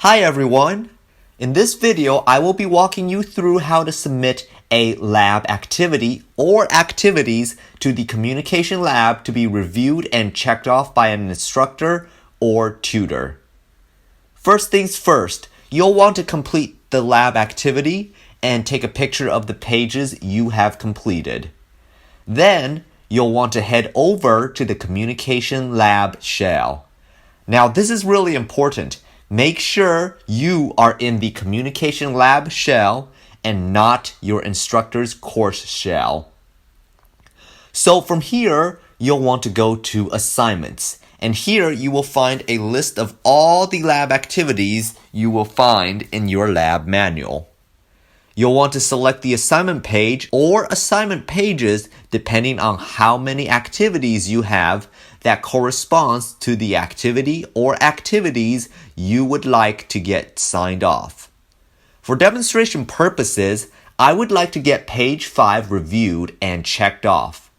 Hi everyone! In this video, I will be walking you through how to submit a lab activity or activities to the communication lab to be reviewed and checked off by an instructor or tutor. First things first, you'll want to complete the lab activity and take a picture of the pages you have completed. Then, you'll want to head over to the communication lab shell. Now, this is really important. Make sure you are in the communication lab shell and not your instructor's course shell. So from here, you'll want to go to assignments. And here you will find a list of all the lab activities you will find in your lab manual. You'll want to select the assignment page or assignment pages depending on how many activities you have that corresponds to the activity or activities you would like to get signed off. For demonstration purposes, I would like to get page 5 reviewed and checked off.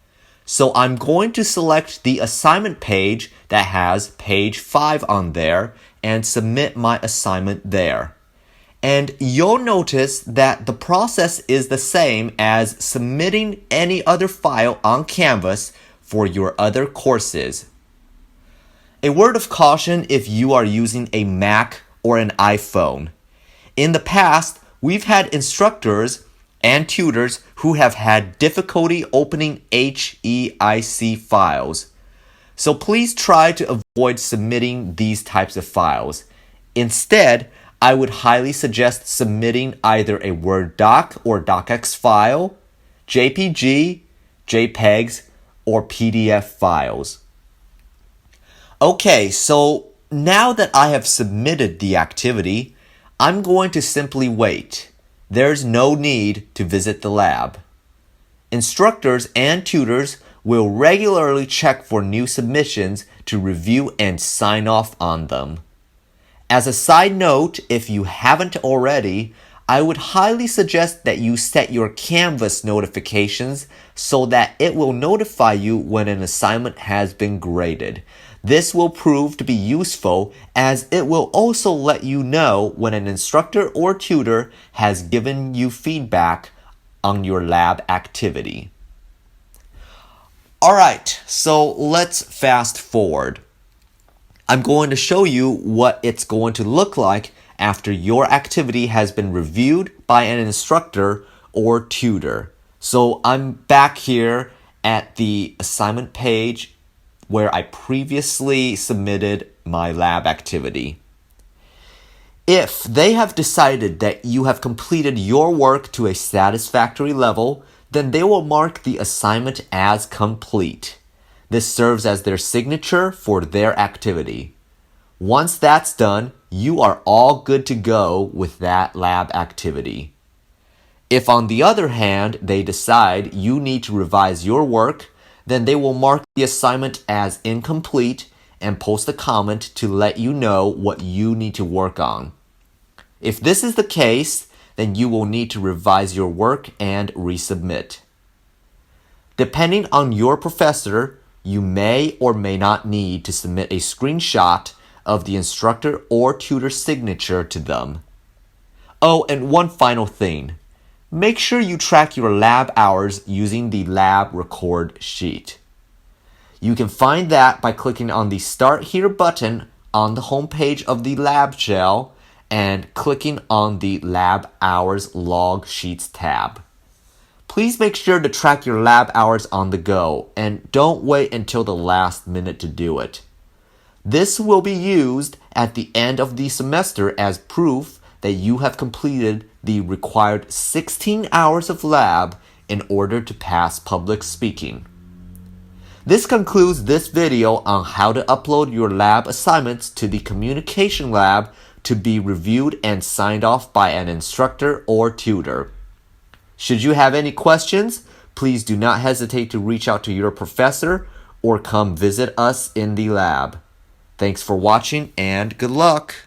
So I'm going to select the assignment page that has page 5 on there and submit my assignment there. And you'll notice that the process is the same as submitting any other file on Canvas for your other courses. A word of caution if you are using a Mac or an iPhone. In the past, we've had instructors and tutors who have had difficulty opening HEIC files. So please try to avoid submitting these types of files. Instead, I would highly suggest submitting either a Word doc or docx file, JPG, JPEGs, or PDF files. Okay, so now that I have submitted the activity, I'm going to simply wait. There's no need to visit the lab. Instructors and tutors will regularly check for new submissions to review and sign off on them. As a side note, if you haven't already, I would highly suggest that you set your Canvas notifications so that it will notify you when an assignment has been graded. This will prove to be useful as it will also let you know when an instructor or tutor has given you feedback on your lab activity. Alright, so let's fast forward. I'm going to show you what it's going to look like after your activity has been reviewed by an instructor or tutor. So I'm back here at the assignment page where I previously submitted my lab activity. If they have decided that you have completed your work to a satisfactory level, then they will mark the assignment as complete. This serves as their signature for their activity. Once that's done, you are all good to go with that lab activity. If on the other hand, they decide you need to revise your work, then they will mark the assignment as incomplete and post a comment to let you know what you need to work on. If this is the case, then you will need to revise your work and resubmit. Depending on your professor, you may or may not need to submit a screenshot of the instructor or tutor signature to them. Oh, and one final thing. Make sure you track your lab hours using the lab record sheet. You can find that by clicking on the Start Here button on the home page of the lab shell and clicking on the Lab Hours Log Sheets tab. Please make sure to track your lab hours on the go and don't wait until the last minute to do it. This will be used at the end of the semester as proof that you have completed the required 16 hours of lab in order to pass public speaking. This concludes this video on how to upload your lab assignments to the communication lab to be reviewed and signed off by an instructor or tutor. Should you have any questions, please do not hesitate to reach out to your professor or come visit us in the lab. Thanks for watching and good luck!